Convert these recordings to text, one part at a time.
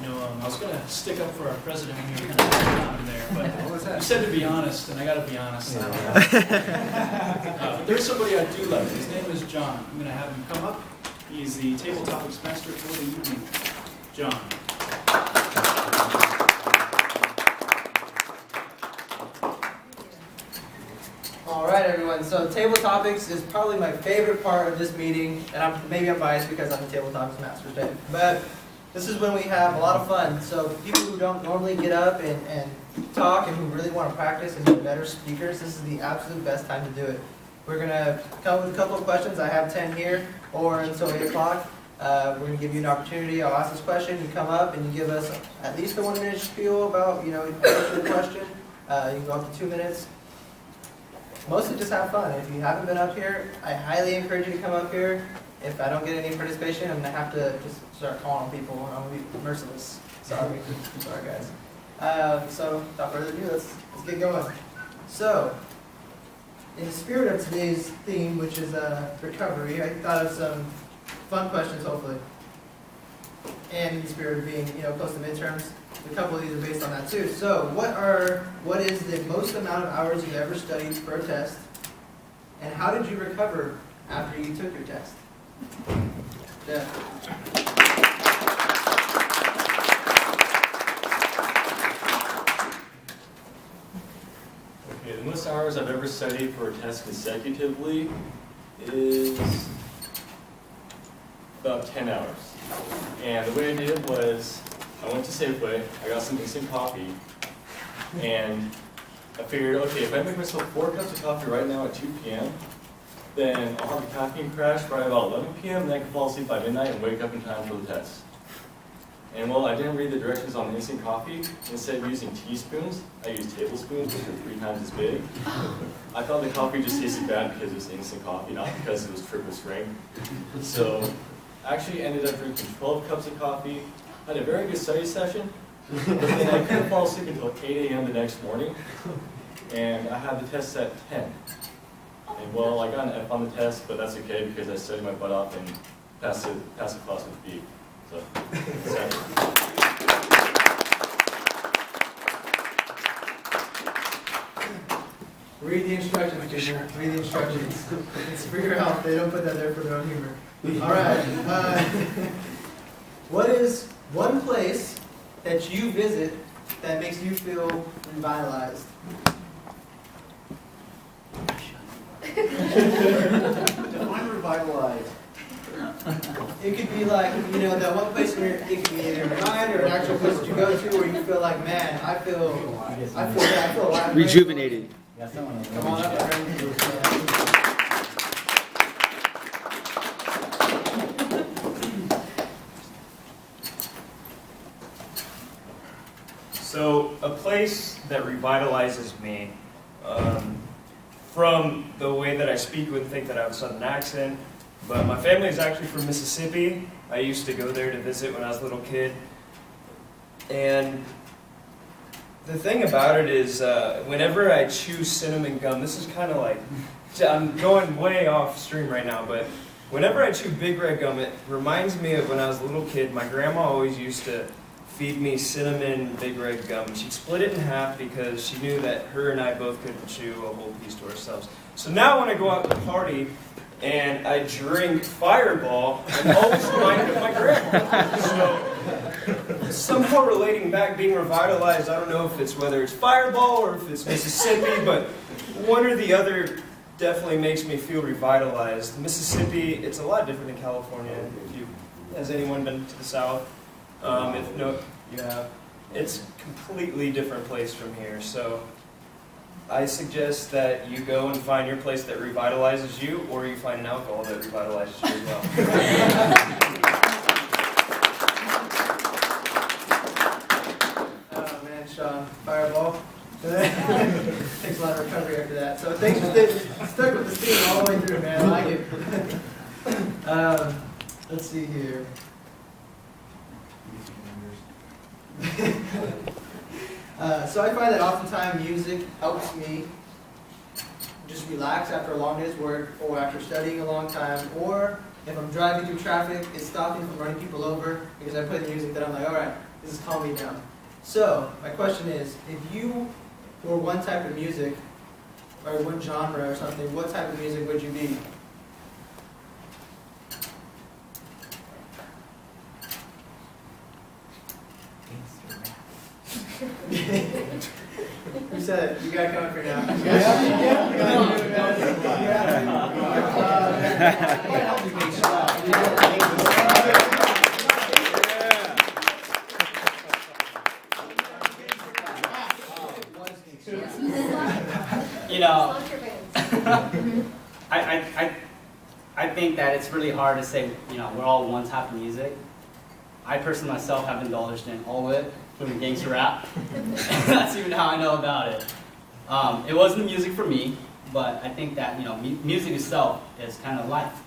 I was going to stick up for our president when you were kind of down there, but you said to be honest, and I got to be honest. But there's somebody I do like. His name is John. I'm going to have him come up. He's the table topics master for the evening. John. All right, everyone. So table topics is probably my favorite part of this meeting, and maybe I'm biased because I'm the table topics master today. But this is when we have a lot of fun. So people who don't normally get up and talk and who really want to practice and be better speakers, this is the absolute best time to do it. We're going to come with a couple of questions. I have 10 here, or until 8 o'clock. We're going to give you an opportunity. I'll ask this question. You come up and you give us at least a 1-minute spiel about, the question. You can go up to 2 minutes. Mostly just have fun. If you haven't been up here, I highly encourage you to come up here. If I don't get any participation, I'm going to have to just start calling people, and I'm going to be merciless. Sorry. Sorry, guys. So, without further ado, let's get going. So, in the spirit of today's theme, which is recovery, I thought of some fun questions, hopefully. And in the spirit of being, close to midterms, a couple of these are based on that too. So, what is the most amount of hours you've ever studied for a test? And how did you recover after you took your test? Yeah. Okay, the most hours I've ever studied for a test consecutively is about 10 hours. And the way I did it was, I went to Safeway, I got some instant coffee, and I figured, okay, if I make myself 4 cups of coffee right now at 2 p.m., then I'll have a caffeine crash right about 11 p.m., and then I can fall asleep by midnight and wake up in time for the test. And well, I didn't read the directions on the instant coffee. Instead of using teaspoons, I used tablespoons, which are 3 times as big. I thought the coffee just tasted bad because it was instant coffee, not because it was triple strength. So I actually ended up drinking 12 cups of coffee, had a very good study session, but then I couldn't fall asleep until 8 a.m. the next morning, and I had the test at 10. And well, I got an F on the test, but that's okay because I studied my butt off and passed the class with B. So. Read the instructions, Fisher. Read the instructions. It's for your health. They don't put that there for their own humor. All right. What is one place that you visit that makes you feel revitalized? Define revitalized. It could be like, that one place where it could be either your mind or an actual place that you go to where you feel like, man, I feel alive. Rejuvenated. Come on up, everyone. So, a place that revitalizes me, from the way that I speak, you would think that I have a southern accent, but my family is actually from Mississippi. I used to go there to visit when I was a little kid. And the thing about it is, whenever I chew cinnamon gum, this is kind of like, I'm going way off stream right now, but whenever I chew Big Red gum, it reminds me of when I was a little kid. My grandma always used to feed me cinnamon Big Red gum. She'd split it in half because she knew that her and I both couldn't chew a whole piece to ourselves. So now when I go out to party and I drink Fireball, I'm always reminded of my grandma. So somehow relating back, being revitalized, I don't know if it's whether it's Fireball or if it's Mississippi, but one or the other definitely makes me feel revitalized. Mississippi, it's a lot different than California. Has anyone been to the South? If no, you have. It's a completely different place from here. So I suggest that you go and find your place that revitalizes you, or you find an alcohol that revitalizes you as well. Oh man, Sean, Fireball. Takes a lot of recovery after that. So thanks for stuck with the theme all the way through, man. I like it. Let's see here. So I find that oftentimes music helps me just relax after a long day's work, or after studying a long time, or If I'm driving through traffic, it's stopping from running people over because I put music that I'm like, all right, this is calming me down. So my question is, if you were one type of music or one genre or something, what type of music would you be? Who said it? You got it coming for now. You know, I think that it's really hard to say, you know, we're all one type of music. I personally myself have indulged in all of it, including gangster rap. That's even how I know about it. It wasn't music for me, but I think that, you know, music itself is kind of life.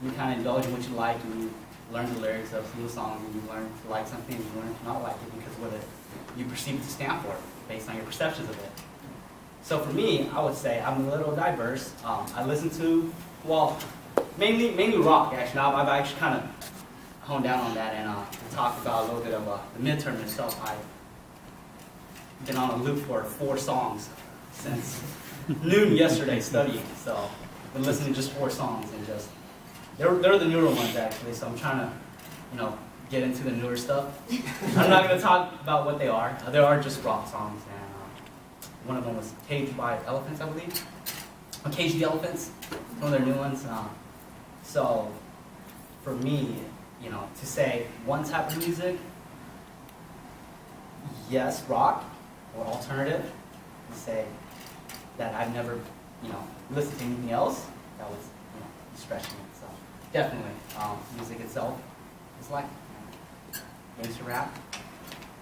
You kind of indulge in what you like, and you learn the lyrics of some of the songs, and you learn to like something, and you learn to not like it because of what you perceive it to stand for, based on your perceptions of it. So for me, I would say I'm a little diverse. I listen to, well, mainly rock, actually. I've actually kind of honed down on that and talked about a little bit of the midterm itself. I've been on a loop for 4 songs since noon yesterday studying. So I've been listening to just 4 songs and just, they're the newer ones actually. So I'm trying to, you know, get into the newer stuff. I'm not going to talk about what they are. They are just rock songs. And one of them was Caged by Elephants, I believe. Caged the Elephants, one of their new ones. So for me, you know, to say one type of music, yes, rock or alternative. To say that I've never, you know, listened to anything else, that was, you know, stretching it. So definitely, music itself is like gangster rap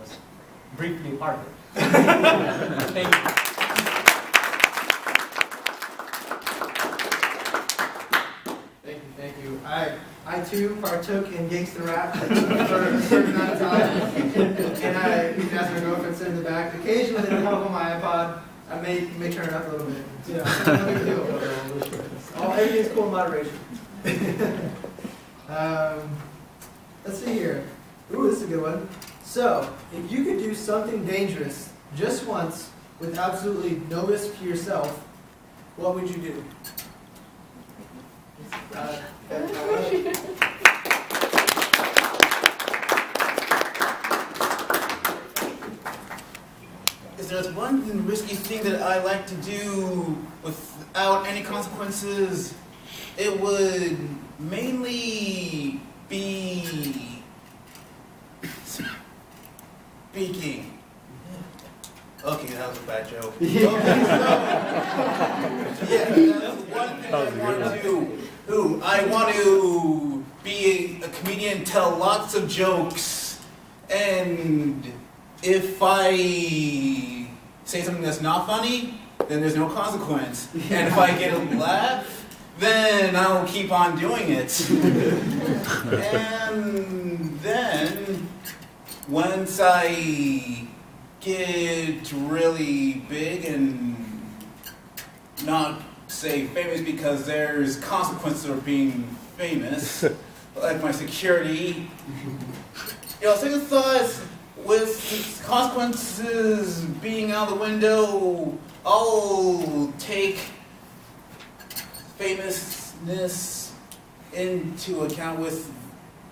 was briefly a part of it. Thank you. Thank you. I too partook in gangster rap for a certain amount of time, and you can ask my girlfriend sitting in the back. Occasionally, it'll come up on my iPod. I may turn it up a little bit. You know, no big deal. Everything's cool in moderation. Let's see here. Ooh, this is a good one. So, if you could do something dangerous just once with absolutely no risk to yourself, what would you do? If there's one risky thing that I like to do without any consequences, it would mainly be speaking. Okay, that was a bad joke. Okay, so, yeah, that's one thing I want to do. Ooh, I want to be a comedian, tell lots of jokes, and if I say something that's not funny, then there's no consequence. And if I get a laugh, then I'll keep on doing it. And then, once I get really big and not say famous because there's consequences of being famous, like my security, you know, second thoughts, with consequences being out the window, I'll take famousness into account with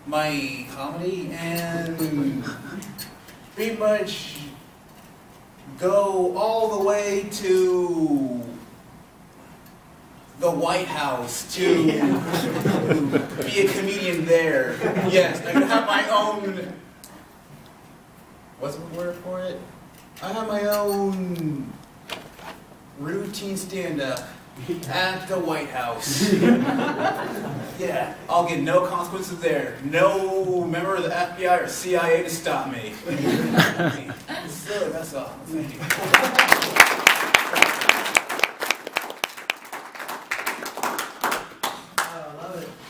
my comedy and pretty much go all the way to the White House to be a comedian there. Yes, I'm gonna have my own, what's the word for it? I have my own routine stand-up at the White House. Yeah, I'll get no consequences there. No member of the FBI or CIA to stop me. So that's all. Thank you.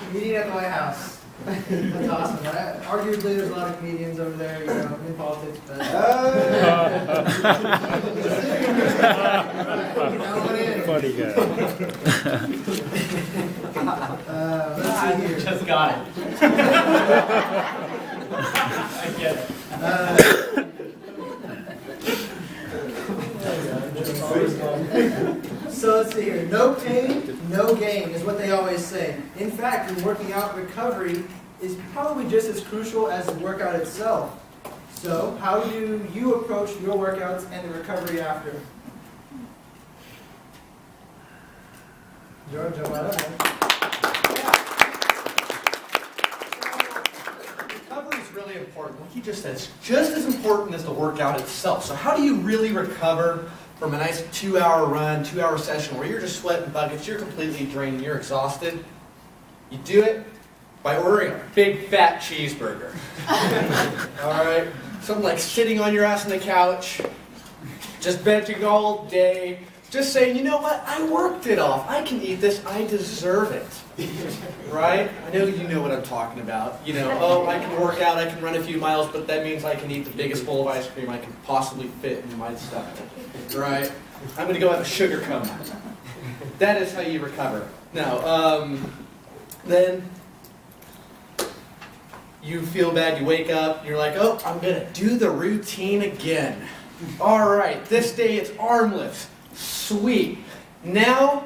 Comedian at the White House. That's awesome. Arguably, there's a lot of comedians over there, you know, in politics, but. Funny guy. Let's see here. Just got it. I get it. So let's see here. No pain, no gain is what they always say. In fact, in working out, recovery is probably just as crucial as the workout itself. So how do you approach your workouts and the recovery after? George, jump right up, man. Recovery is really important. Like he just said, it's just as important as the workout itself. So how do you really recover from a nice 2-hour run, 2-hour session where you're just sweating buckets, you're completely drained, you're exhausted? You do it by ordering a big fat cheeseburger. All right? Something like sitting on your ass on the couch, just benching all day, just saying, you know what, I worked it off. I can eat this, I deserve it. Right? I know you know what I'm talking about. You know, oh, I can work out, I can run a few miles, but that means I can eat the biggest bowl of ice cream I can possibly fit in my stomach. Right? I'm going to go have a sugar coma. That is how you recover. Now, then you feel bad, you wake up, you're like, oh, I'm going to do the routine again. All right, this day it's arm lifts. Sweet. Now,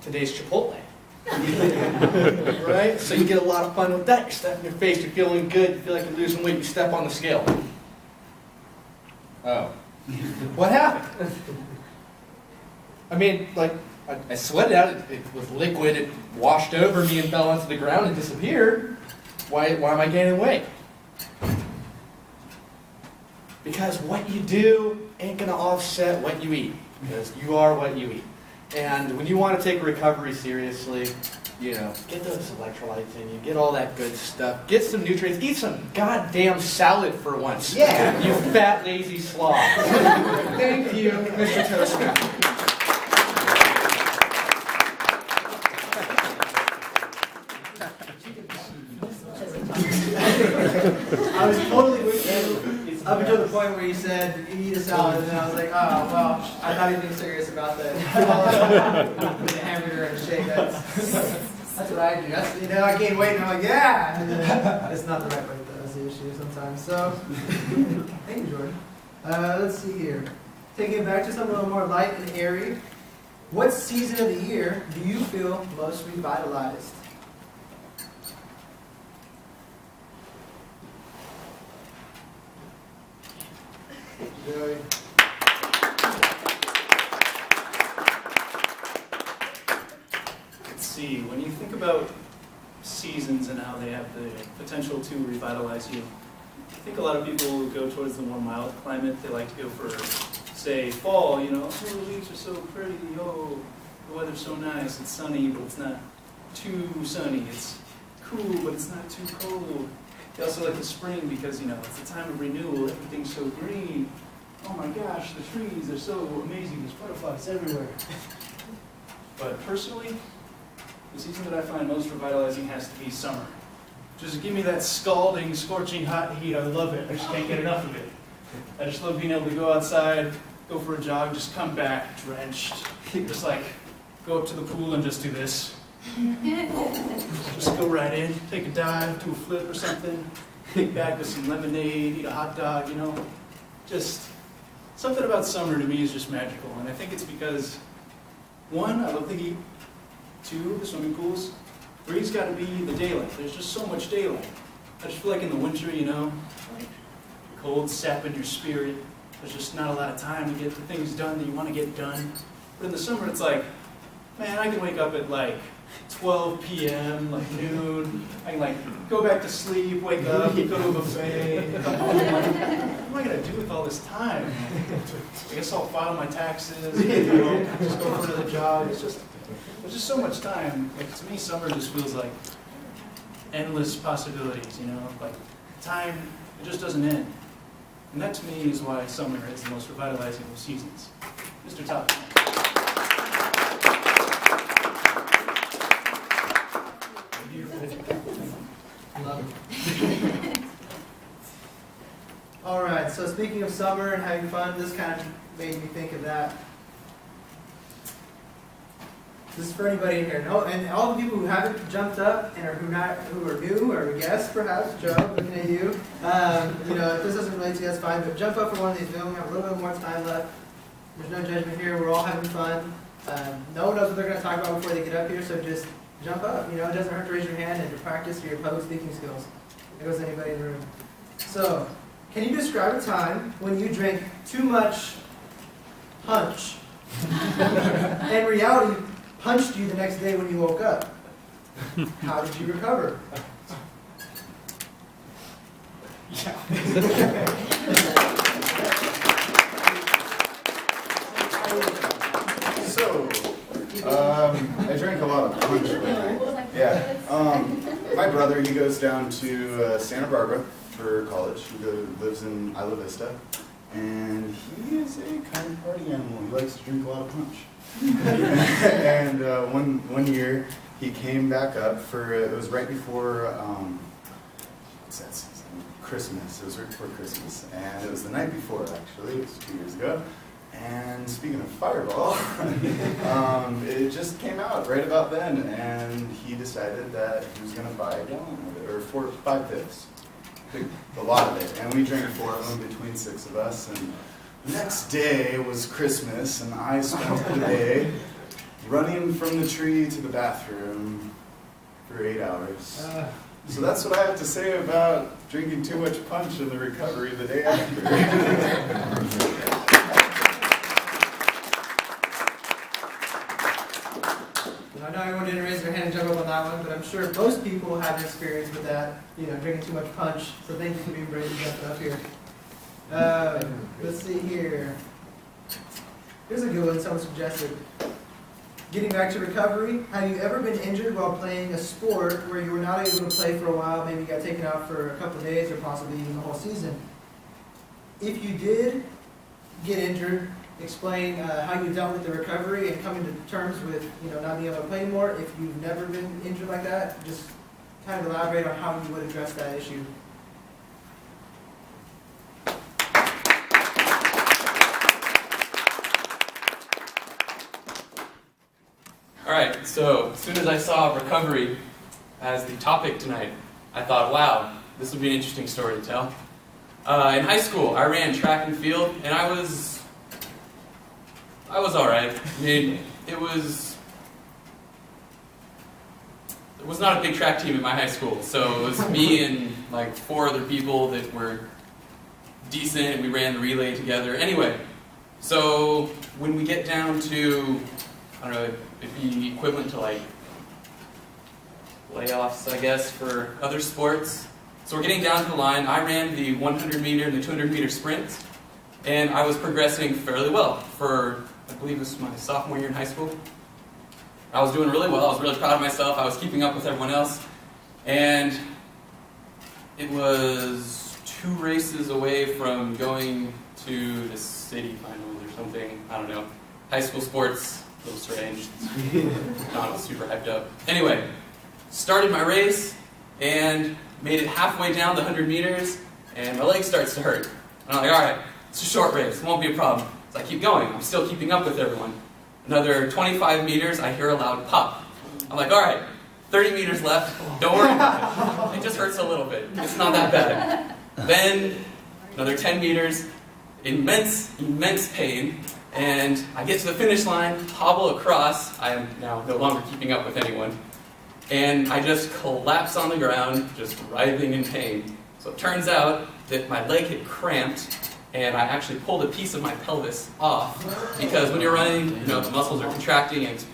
today's Chipotle. Right? So you get a lot of fun with that. You're stepping your face, you're feeling good, you feel like you're losing weight, you step on the scale. Oh. What happened? I mean, like, I sweated out, it was liquid, it washed over me and fell onto the ground and disappeared. Why am I gaining weight? Because what you do ain't going to offset what you eat. Because you are what you eat. And when you want to take recovery seriously, you know, get those electrolytes in you, get all that good stuff, get some nutrients, eat some goddamn salad for once. Yeah. You fat, lazy slob. Thank you, Mr. Toastmaster. I was totally with you up until the point where you said you eat a salad, and I was like, oh, well, I'm not even serious about that. The hamburger and shake, that's what I do. That's, you know, I gain weight, and I'm like, yeah! And then it's not the right way, that's the issue sometimes. So, thank you, Jordan. Let's see here. Taking it back to something a little more light and airy. What season of the year do you feel most revitalized? Joey. Let's see, when you think about seasons and how they have the potential to revitalize you, I think a lot of people go towards the more mild climate. They like to go for, say, fall, you know, oh, the leaves are so pretty, oh, the weather's so nice, it's sunny, but it's not too sunny, it's cool, but it's not too cold. They also like the spring because, you know, it's the time of renewal, everything's so green. Oh my gosh, the trees are so amazing, there's butterflies everywhere. But personally, the season that I find most revitalizing has to be summer. Just give me that scalding, scorching hot heat, I love it. I just can't get enough of it. I just love being able to go outside, go for a jog, just come back drenched. Just like, go up to the pool and just do this. Just go right in, take a dive, do a flip or something, kick back with some lemonade, eat a hot dog, you know. Just something about summer to me is just magical. And I think it's because, one, I love the heat. Two, the swimming pools. Three's got to be the daylight. There's just so much daylight. I just feel like in the winter, you know, like cold sapping your spirit. There's just not a lot of time to get the things done that you want to get done. But in the summer, it's like, man, I can wake up at like 12 p.m., like noon. I can like go back to sleep, wake up, go to a buffet, come home. Like, what am I going to do with all this time? I guess I'll file my taxes, you know, just go for another job. There's just so much time. Like, to me, summer just feels like endless possibilities, you know? Like, time, it just doesn't end. And that to me is why summer is the most revitalizing of seasons. Mr. Top. Love it. All right, so speaking of summer and having fun, this kind of made me think of that. This is for anybody in here. No, and all the people who haven't jumped up and who are new or guests perhaps, Joe, looking at you. You know, if this doesn't relate to you, that's fine. But jump up for one of these. We only have a little bit more time left. There's no judgment here. We're all having fun. No one knows what they're going to talk about before they get up here, so just jump up. You know, it doesn't hurt to raise your hand and to practice your public speaking skills. There goes anybody in the room. So, can you describe a time when you drank too much punch and reality punched you the next day when you woke up? How did you recover? So, I drank a lot of punch lately. Yeah. My brother, he goes down to Santa Barbara for college. He lives in Isla Vista. And he is a kind of party animal. He likes to drink a lot of punch. And one year, he came back up for, it was right before, what's that season? Christmas. It was right before Christmas. And it was the night before, actually. It was 2 years ago. And speaking of Fireball, it just came out right about then, and he decided that he was going to buy a gallon of it, or 5 fifths, a lot of it, and we drank 4 of them between 6 of us. And the next day was Christmas, and I spent the day running from the tree to the bathroom for 8 hours. So that's what I have to say about drinking too much punch in the recovery the day after. I know everyone didn't raise their hand and jump up on that one, but I'm sure most people have an experience with that, you know, drinking too much punch. So thank you for being brave and jumping up here. Let's see here. Here's a good one someone suggested. Getting back to recovery, have you ever been injured while playing a sport where you were not able to play for a while, maybe you got taken out for a couple of days or possibly even the whole season? If you did get injured, explain how you dealt with the recovery and coming to terms with, you know, not being able to play more. If you've never been injured like that, just kind of elaborate on how you would address that issue. All right, so as soon as I saw recovery as the topic tonight, I thought, wow, this would be an interesting story to tell. In high school, I ran track and field, and I was all right. I mean, it was not a big track team in my high school, so it was me and like 4 other people that were decent, and we ran the relay together. Anyway, so when we get down to, I don't know, it'd be equivalent to like playoffs, I guess, for other sports. So we're getting down to the line. I ran the 100 meter and the 200 meter sprints, and I was progressing fairly well for, I believe it was my sophomore year in high school. I was doing really well. I was really proud of myself. I was keeping up with everyone else. And it was 2 races away from going to the city finals or something. I don't know. High school sports, a little strange. Not super hyped up. Anyway, started my race and made it halfway down the 100 meters, and my leg starts to hurt. And I'm like, all right, it's a short race. It won't be a problem. So I keep going. I'm still keeping up with everyone. Another 25 meters, I hear a loud pop. I'm like, all right, 30 meters left. Don't worry about it. It just hurts a little bit. It's not that bad. Then another 10 meters, immense pain. And I get to the finish line, hobble across. I am now no longer keeping up with anyone. And I just collapse on the ground, just writhing in pain. So it turns out that my leg had cramped, and I actually pulled a piece of my pelvis off, because when you're running, you know, the muscles are contracting and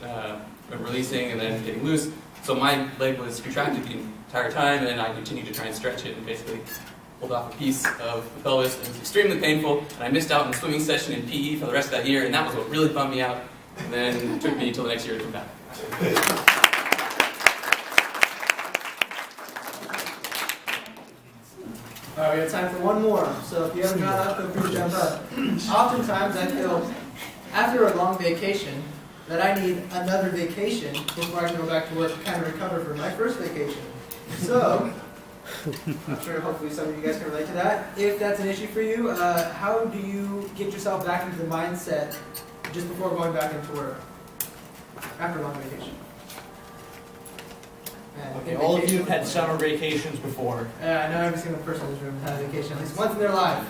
releasing and then getting loose. So my leg was contracted the entire time, and I continued to try and stretch it and basically pulled off a piece of the pelvis. It was extremely painful, and I missed out on the swimming session in PE for the rest of that year, and that was what really bummed me out. And then it took me until the next year to come back. All right, we have time for one more. So if you haven't gone up, feel free to jump up. Oftentimes I feel, after a long vacation, that I need another vacation before I can go back to work to kind of recover from my first vacation. So, I'm sure hopefully some of you guys can relate to that. If that's an issue for you, how do you get yourself back into the mindset just before going back into work? after a long vacation. And Okay, all of you have had summer vacations before. Yeah, I know every single person in this room has had a vacation at least once in their life.